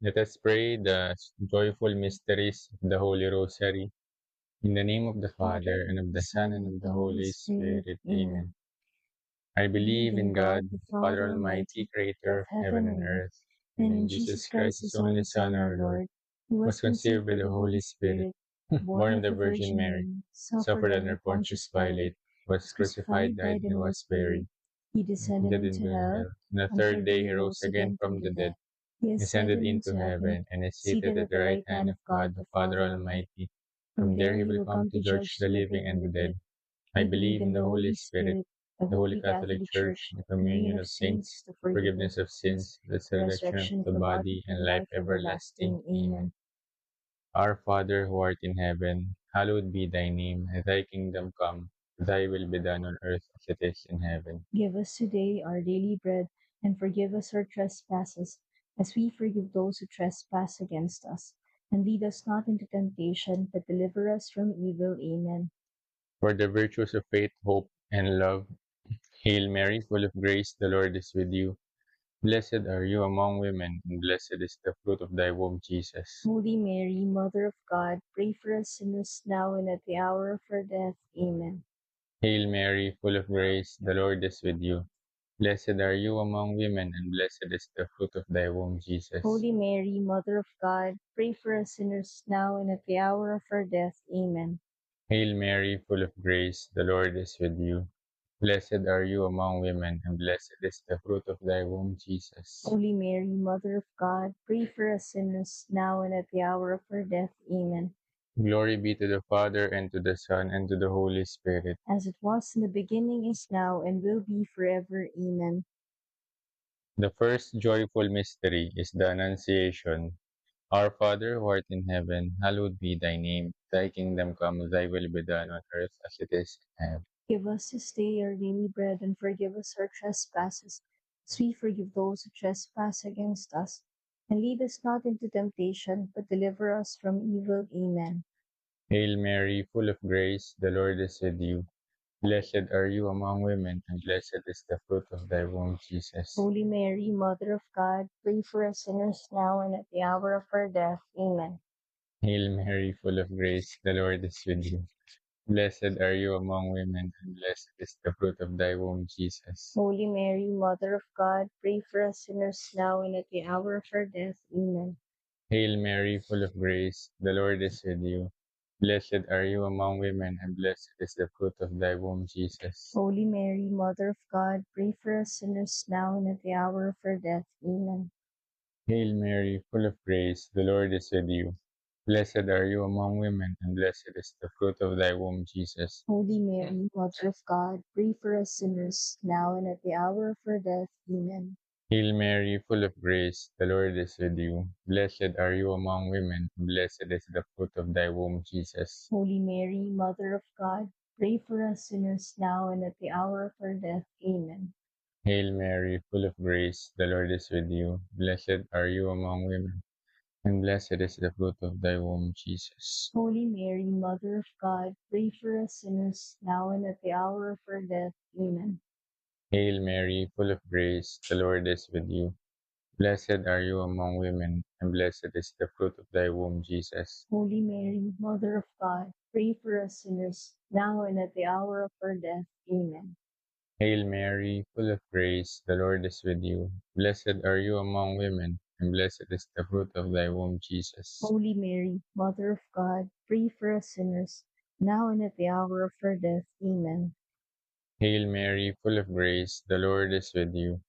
Let us pray the joyful mysteries of the Holy Rosary. In the name of the Father, Father, and and of the the Son, Son, and and of the the Holy Holy Spirit. Spirit. Amen. Amen. I Believe believe in in God, God, the the Father Father Almighty, Almighty, of Creator of heaven heaven and and earth, earth, and and in in Jesus Jesus Christ, Christ, His His only only Son, Son, our our Lord, Lord, who was was conceived conceived by by the the Holy Holy Spirit, Spirit, born born of of the the Virgin Virgin Mary, Mary, suffered suffered under under Pontius Pontius Pilate, Pilate, was was crucified, crucified, died, died, and and was was buried. buried. He He descended descended into into hell. hell. On the On the third third day day he he rose rose again again from from the the dead. dead. He He ascended ascended into into heaven, heaven, and is seated seated at at the the right right hand hand of of God God the the Father Father Almighty. Almighty. From From there there he he will will come come to to judge judge the the living living and and the the dead. dead. I I believe believe in in the the Holy Holy Spirit, Spirit, the the Holy Holy Catholic Catholic Church, Church, the the communion communion of of saints, saints, the forgiveness forgiveness of of sins, sins, the the resurrection of resurrection of the the body, body, and and life life everlasting. everlasting. Amen. Amen. Our Father who art in heaven, hallowed be thy name. Thy kingdom come, thy will be done on earth as it is in heaven. Give us today our daily bread, and forgive us our trespasses, as we forgive those who trespass against us. And lead us not into temptation, but deliver us from evil. Amen. For the virtues of faith, hope, and love, Hail Mary, full of grace, the Lord is with you. Blessed are you among women, and blessed is the fruit of thy womb, Jesus. Holy Mary, Mother of God, pray for us sinners now and at the hour of our death. Amen. Hail Mary, full of grace, the Lord is with you. Blessed are you among women, and blessed is the fruit of thy womb, Jesus. Holy Mary, Mother of God, pray for us sinners now and at the hour of our death. Amen. Hail Mary, full of grace, the Lord is with you. Blessed are you among women, and blessed is the fruit of thy womb, Jesus. Holy Mary, Mother of God, pray for us sinners now and at the hour of our death. Amen. Glory be to the Father, and to the Son, and to the Holy Spirit. As it was in the beginning, is now, and will be forever. Amen. The first joyful mystery is the Annunciation. Our Father who art in heaven, hallowed be thy name. Thy kingdom come, thy will be done on earth as it is in heaven. Give us this day our daily bread, and forgive us our trespasses, as we forgive those who trespass against us. And lead us not into temptation, but deliver us from evil. Amen. Hail Mary, full of grace, the Lord is with you. Blessed are you among women, and blessed is the fruit of thy womb, Jesus. Holy Mary, Mother of God, pray for us sinners now and at the hour of our death. Amen. Hail Mary, full of grace, the Lord is with you. Blessed are you among women, and blessed is the fruit of thy womb, Jesus. Holy Mary, Mother of God, pray for us sinners now and at the hour of our death. Amen. Hail Mary, full of grace, the Lord is with you. Blessed are you among women, and blessed is the fruit of thy womb, Jesus. Holy Mary, Mother of God, pray for us sinners now and at the hour of our death. Amen. Hail Mary, full of grace, the Lord is with you. Blessed are you among women, and blessed is the fruit of thy womb, Jesus. Holy Mary, Mother of God, pray for us sinners now and at the hour of our death. Amen. Hail Mary, full of grace, the Lord is with you. Blessed are you among women, and blessed is the fruit of thy womb, Jesus. Holy Mary, Mother of God, pray for us sinners now and at the hour of our death. Amen. Hail Mary, full of grace, the Lord is with you. Blessed are you among women, and blessed is the fruit of thy womb, Jesus. Holy Mary, Mother of God, pray for us sinners now and at the hour of our death. Amen. Hail Mary, full of grace, the Lord is with you. Blessed are you among women, and blessed is the fruit of thy womb, Jesus. Holy Mary, Mother of God, pray for us sinners now and at the hour of our death. Amen. Hail Mary, full of grace, the Lord is with you. Blessed are you among women, and blessed is the fruit of thy womb, Jesus. Holy Mary, Mother of God, pray for us sinners now and at the hour of our death. Amen. Hail Mary, full of grace, the Lord is with you.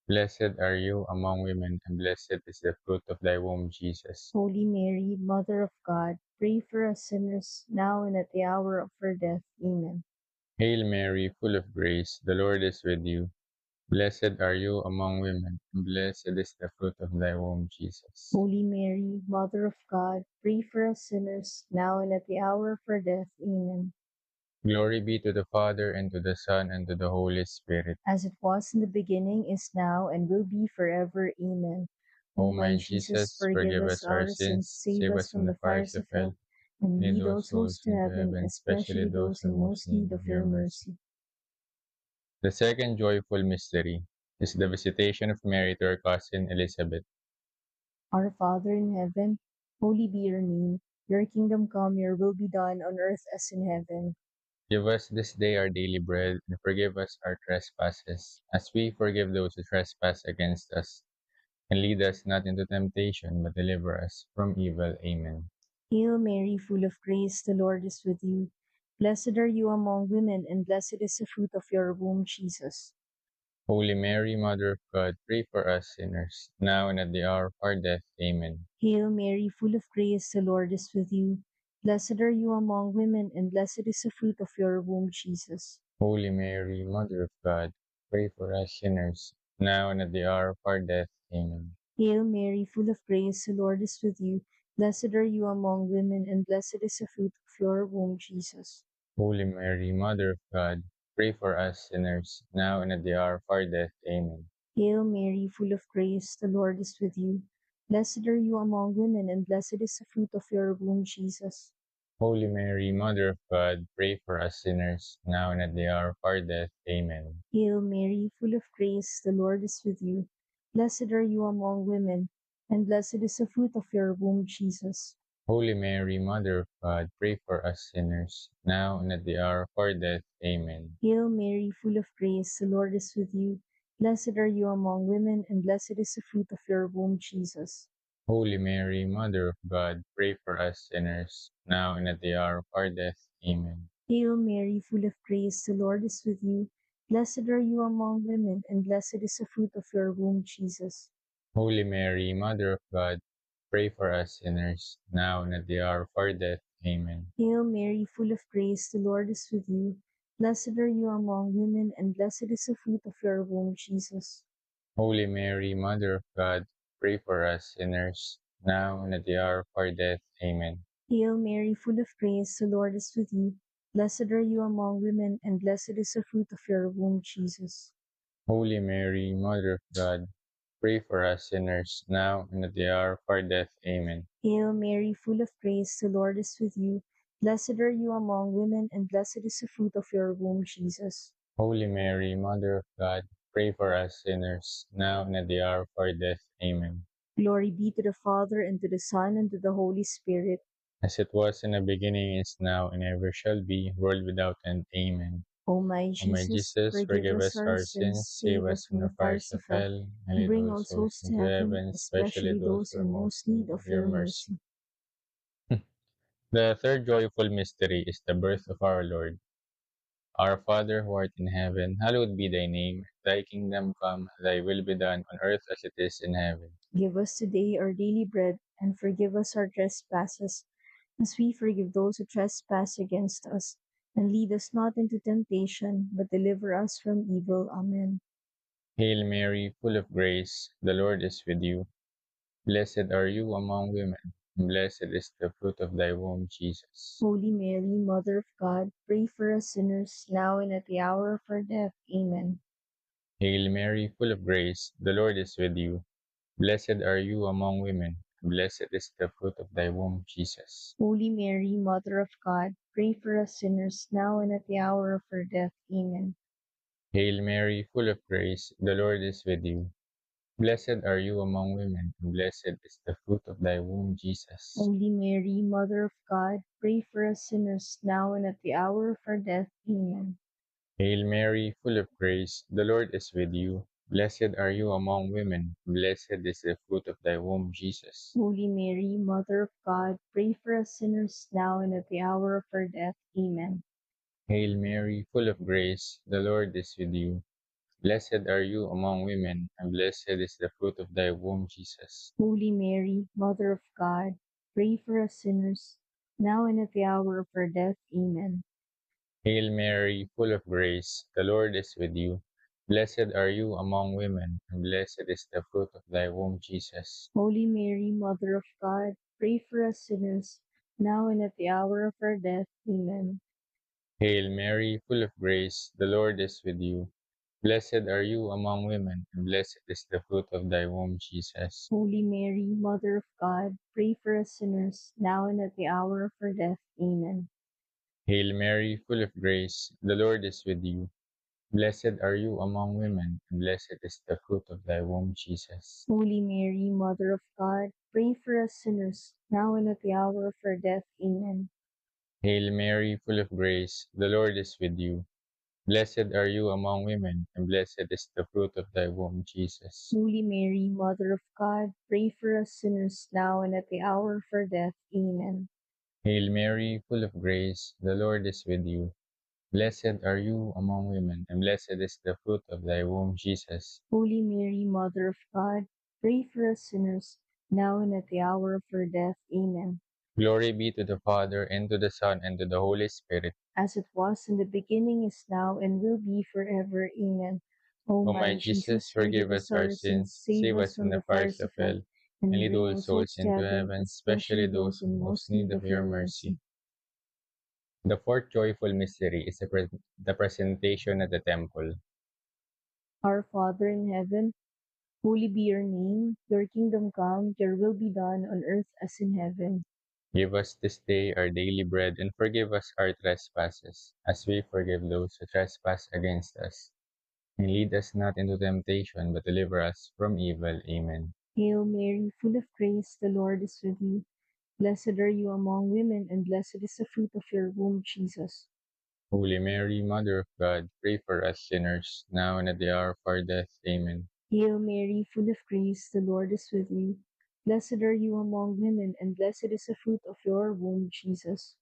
Blessed are you among women, and blessed is the fruit of thy womb, Jesus. Holy Mary, Mother of God, pray for us sinners now and at the hour of our death. Amen. Hail Mary, full of grace, the Lord is with you. Blessed are you among women, and blessed is the fruit of thy womb, Jesus. Holy Mary, Mother of God, pray for us sinners now and at the hour of our death. Amen. Glory be to the Father, and to the Son, and to the Holy Spirit. As it was in the beginning, is now, and will be forever. Amen. O O my my Jesus, Jesus, forgive forgive us us our our sins, sins, save save us us from from the the fires fires of of hell, hell, and lead lead all all souls souls to into heaven, heaven, especially especially those those who are in most most in need need of of your your mercy. mercy. The second joyful mystery is the visitation of Mary to her cousin Elizabeth. Our Father in heaven, holy be your name. Your kingdom come, your will be done on earth as in heaven. Give us this day our daily bread, and forgive us our trespasses, as we forgive those who trespass against us. And lead us not into temptation, but deliver us from evil. Amen. Hail Mary, full of grace, the Lord is with you. Blessed are you among women, and blessed is the fruit of your womb, Jesus. Holy Mary, Mother of God, pray for us sinners, now and at the hour of our death. Amen. Hail Mary, full of grace, the Lord is with you. Blessed are you among women, and blessed is the fruit of your womb, Jesus. Holy Mary, Mother of God, pray for us sinners, now and at the hour of our death. Amen. Hail Mary, full of grace, the Lord is with you. Blessed are you among women, and blessed is the fruit of your womb, Jesus. Holy Mary, Mother of God, pray for us sinners, now and at the hour of our death. Amen. Hail Mary, full of grace, the Lord is with you. Blessed are you among women, and blessed is the fruit of your womb, Jesus. Holy Mary, Mother of God, pray for us sinners, now and at the hour of our death. Amen. Hail Mary, full of grace, the Lord is with you. Blessed are you among women, and blessed is the fruit of your womb, Jesus. Holy Mary, Mother of God, pray for us sinners, now and at the hour of our death. Amen. Hail Mary, full of grace, the Lord is with you. Blessed are you among women, and blessed is the fruit of your womb, Jesus. Holy Mary, Mother of God, pray for us sinners, now and at the hour of our death. Amen. Hail Mary, full of grace, the Lord is with you. Blessed are you among women, and blessed is the fruit of your womb, Jesus. Holy Mary, Mother of God, pray for us sinners, now and at the hour of our death. Amen. Hail Mary, full of grace, the Lord is with you. Blessed are you among women, and blessed is the fruit of your womb, Jesus. Holy Mary, Mother of God, pray for us sinners, now and at the hour of our death. Amen. Hail Mary, full of grace, the Lord is with you. Blessed are you among women, and blessed is the fruit of your womb, Jesus. Holy Mary, Mother of God, pray for us sinners, now and at the hour of our death. Amen. Hail Mary, full of grace, the Lord is with you. Blessed are you among women, and blessed is the fruit of your womb, Jesus. Holy Mary, Mother of God, pray for us sinners, now and at the hour of our death. Amen. Glory be to the Father, and to the Son, and to the Holy Spirit. As it was in the beginning, is now, and ever shall be, world without end. Amen. O my O my Jesus, Jesus, forgive forgive us us our our sins, sins, save save us us from from the the fires fires of of hell, hell, and and lead bring all all souls souls to into heaven, heaven, especially especially those those who are in most most in need need of of your your mercy. mercy. The third joyful mystery is the birth of our Lord. Our Father who art in heaven, hallowed be thy name. Thy kingdom come, thy will be done on earth as it is in heaven. Give us today our daily bread, and forgive us our trespasses, as we forgive those who trespass against us. And lead us not into temptation, but deliver us from evil. Amen. Hail Mary, full of grace, the Lord is with you. Blessed are you among women, and blessed is the fruit of thy womb, Jesus. Holy Mary, Mother of God, pray for us sinners, now and at the hour of our death. Amen. Hail Mary, full of grace, the Lord is with you. Blessed are you among women, and blessed is the fruit of thy womb, Jesus. Holy Mary, Mother of God, pray for us sinners, now and at the hour of our death. Amen. Hail Mary, full of grace, the Lord is with you. Blessed are you among women, and blessed is the fruit of thy womb, Jesus. Holy Mary, Mother of God, pray for us sinners, now and at the hour of our death. Amen. Hail Mary, full of grace, the Lord is with you. Blessed are you among women, and blessed is the fruit of thy womb, Jesus. Holy Mary, Mother of God, pray for us sinners, now and at the hour of our death. Amen. Hail Mary, full of grace, the Lord is with you. Blessed are you among women, and blessed is the fruit of thy womb, Jesus. Holy Mary, Mother of God, pray for us sinners, now and at the hour of our death. Amen. Hail Mary, full of grace, the Lord is with you. Blessed are you among women, and blessed is the fruit of thy womb, Jesus. Holy Mary, Mother of God, pray for us sinners, now and at the hour of our death. Amen. Hail Mary, full of grace, the Lord is with you. Blessed are you among women, and blessed is the fruit of thy womb, Jesus. Holy Mary, Mother of God, pray for us sinners, now and at the hour of our death. Amen. Hail Mary, full of grace, the Lord is with you. Blessed are you among women, and blessed is the fruit of thy womb, Jesus. Holy Mary, Mother of God, pray for us sinners, now and at the hour of our death. Amen. Hail Mary, full of grace, the Lord is with you. Blessed are you among women, and blessed is the fruit of thy womb, Jesus. Holy Mary, Mother of God, pray for us sinners, now and at the hour of our death. Amen. Hail Mary, full of grace, the Lord is with you. Blessed are you among women, and blessed is the fruit of thy womb, Jesus. Holy Mary, Mother of God, pray for us sinners, now and at the hour of our death. Amen. Glory be to the Father, and to the Son, and to the Holy Spirit. As it was in the beginning, is now, and will be forever. Amen. O O my my Jesus, Jesus, forgive forgive us us our our sins, sins, save save us us from from the the fires fires of of hell, hell, and and lead lead all all souls souls to into heaven, heaven, especially especially those those in in most most need need of of your your mercy. mercy. The fourth joyful mystery is the presentation at the temple. Our Father in heaven, holy be your name. Your kingdom come, your will be done on earth as in heaven. Give us this day our daily bread, and forgive us our trespasses, as we forgive those who trespass against us. And lead us not into temptation, but deliver us from evil. Amen. Hail Mary, full of grace, the Lord is with you. Blessed are you among women, and blessed is the fruit of your womb, Jesus. Holy Mary, Mother of God, pray for us sinners, now and at the hour of our death. Amen. Hail Mary, full of grace, the Lord is with you. Blessed are you among women, and blessed is the fruit of your womb, Jesus.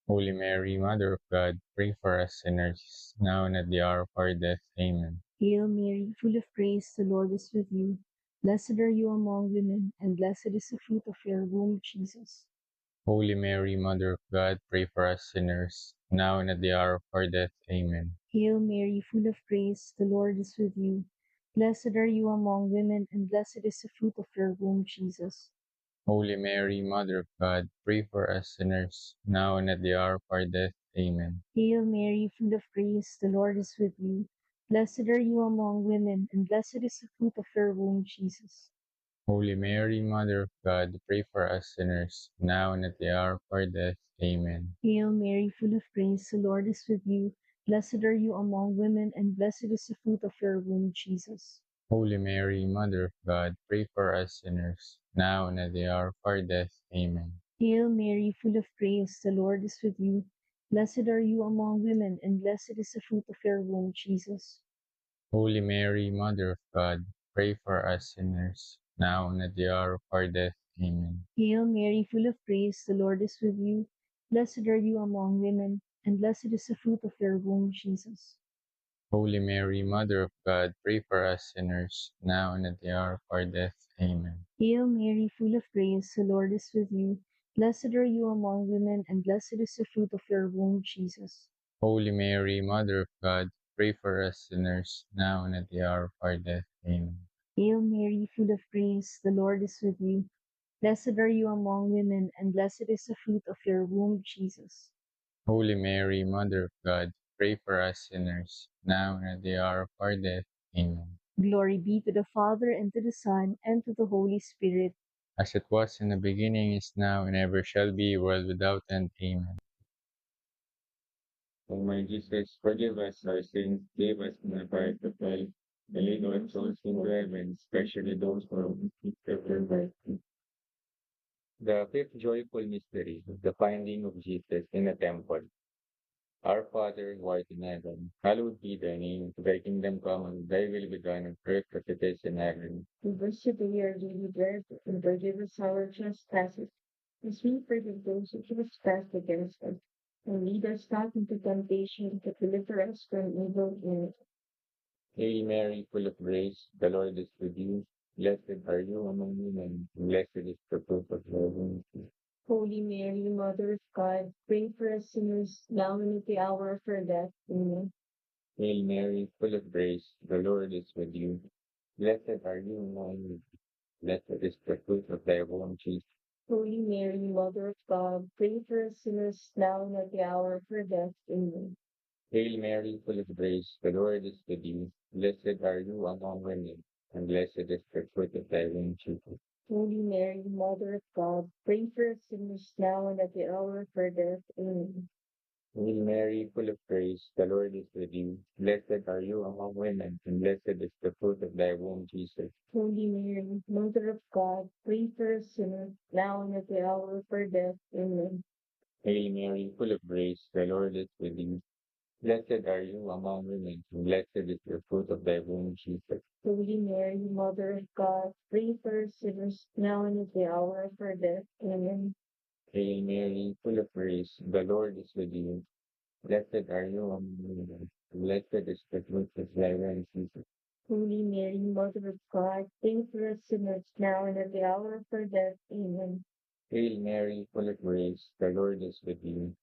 Holy Mary, Mother of God, pray for us sinners, now and at the hour of our death. Amen. Hail Mary, full of grace, the Lord is with you. Blessed are you among women, and blessed is the fruit of your womb, Jesus. Holy Mary, Mother of God, pray for us sinners, now and at the hour of our death. Amen. Hail Mary, full of grace, the Lord is with you. Blessed are you among women, and blessed is the fruit of your womb, Jesus. Holy Mary, Mother of God, pray for us sinners, now and at the hour of our death. Amen. Hail Mary, full of grace, the Lord is with you. Blessed are you among women, and blessed is the fruit of your womb, Jesus. Holy Mary, Mother of God, pray for us sinners, now and at the hour of our death. Amen. Hail Mary, full of grace, the Lord is with you. Blessed are you among women, and blessed is the fruit of your womb, Jesus. Holy Mary, Mother of God, pray for us sinners, now and at the hour of our death. Amen. Hail Mary, full of grace, the Lord is with you. Blessed are you among women, and blessed is the fruit of your womb, Jesus. Holy Mary, Mother of God, pray for us sinners, now and at the hour of our death. Amen. Hail Mary, full of grace, the Lord is with you. Blessed are you among women, and blessed is the fruit of your womb, Jesus. Holy Mary, Mother of God, pray for us sinners, now and at the hour of our death. Amen. Hail Mary, full of grace, the Lord is with you. Blessed are you among women, and blessed is the fruit of your womb, Jesus. Holy Mary, Mother of God, pray for us sinners, now and at the hour of our death. Amen. Hail Mary, full of grace, the Lord is with you. Blessed are you among women, and blessed is the fruit of your womb, Jesus. Holy Mary, Mother of God, pray for us sinners, now and at the hour of our death. Amen. Glory be to the Father, and to the Son, and to the Holy Spirit. As it was in the beginning, is now, and ever shall be, world without end. Amen. O my Jesus, forgive us our sins, save us from the fires of hell, and lead our souls into heaven, especially those who are in need of your mercy. The fifth joyful mystery is the finding of Jesus in the temple. Our Father who art in heaven, hallowed be thy name. Thy kingdom come, and thy will be done on earth as it is in heaven. Give us today our daily bread, and forgive us our trespasses, as we forgive those who trespass against us. And lead us not into temptation, but deliver us from evil. Amen. Hail Mary, full of grace, the Lord is with you. Blessed are you among women, and blessed is the fruit of your womb. Holy Mary, Mother of God, pray for us sinners, now and at the hour of our death. Amen. Hail Mary, full of grace, the Lord is with you. Blessed are you among women, blessed is the fruit of thy womb, Jesus. Holy Mary, Mother of God, pray for us sinners, now and at the hour of our death. Amen. Hail Mary, full of grace, the Lord is with you. Blessed are you among women, and blessed is the fruit of thy womb, Jesus. Holy Mary, Mother of God, pray for us sinners, now and at the hour of our death. Amen. Hail Mary, full of grace, the Lord is with you. Blessed are you among women, and blessed is the fruit of thy womb, Jesus. Holy Mary, Mother of God, pray for us sinners, now and at the hour of our death. Amen. Hail Mary, full of grace, the Lord is with you. Blessed are you among women, and blessed is the fruit of thy womb, Jesus. Holy Mary, Mother of God, pray for us sinners, now and at the hour of our death. Amen. Hail Mary, full of grace, the Lord is with you. Blessed are you among women, and blessed is the fruit of thy womb, Jesus. Holy Mary, Mother of God, pray for us sinners, now and at the hour of our death. Amen. Hail Mary, full of grace, the Lord is with you.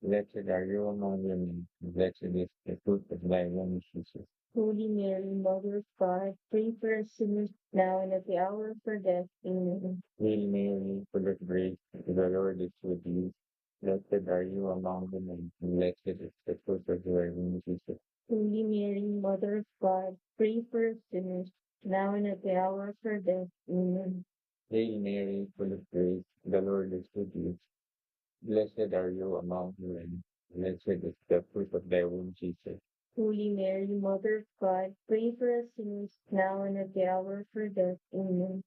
Blessed are you among women, and blessed is the fruit of thy womb, Jesus. Holy Mary, Mother of God, pray for us sinners, now and at the hour of our death. Amen. Hail Mary, full of grace, the Lord is with you. Blessed are you among women, and blessed is the fruit of thy womb, Jesus. Holy Mary, Mother of God, pray for us sinners, now and at the hour of our death. Amen. Hail Mary, full of grace, the Lord is with you. Blessed are you among women, and blessed is the fruit of thy womb, Jesus. Holy Mary, Mother of God, pray for us sinners, now and at the hour of our death. Amen.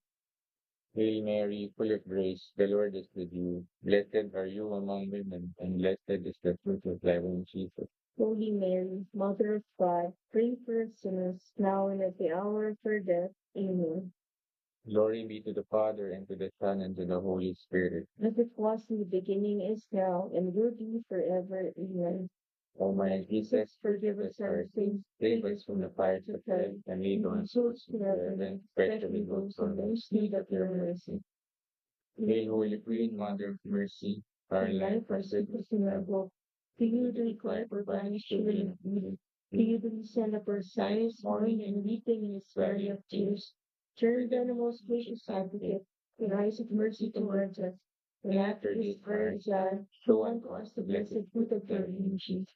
Hail Mary, full of grace, the Lord is with you. Blessed are you among women, and blessed is the fruit of thy womb, Jesus. Holy Mary, Mother of God, pray for us sinners, now and at the hour of our death. Amen. Glory be to the Father, and to the Son, and to the Holy Spirit. As it was in the beginning, is now, and will be forever. Amen. O my Jesus, Forgive us our sins, save us from the fires of hell, and lead and on souls souls to to heaven, heaven, especially especially those those who are in most most in need need of of your your mercy. mercy. Hail, Holy Queen, Mother of Mercy, our Our life, life, our our sweetness, sweetness, and our our hope. To you do we cry for banished children of Eden. To hope. you do we send up our sighs, mourning and weeping in this valley of tears. Turn then, O most gracious advocate, your eyes of mercy towards us, and after this our exile, show unto us the blessed fruit of your womb, Jesus.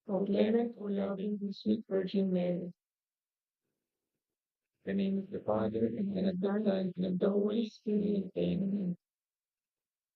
O clement, O loving, O sweet Virgin Mary. In the name of the Father, and of the Son, and of the Holy Spirit. Amen.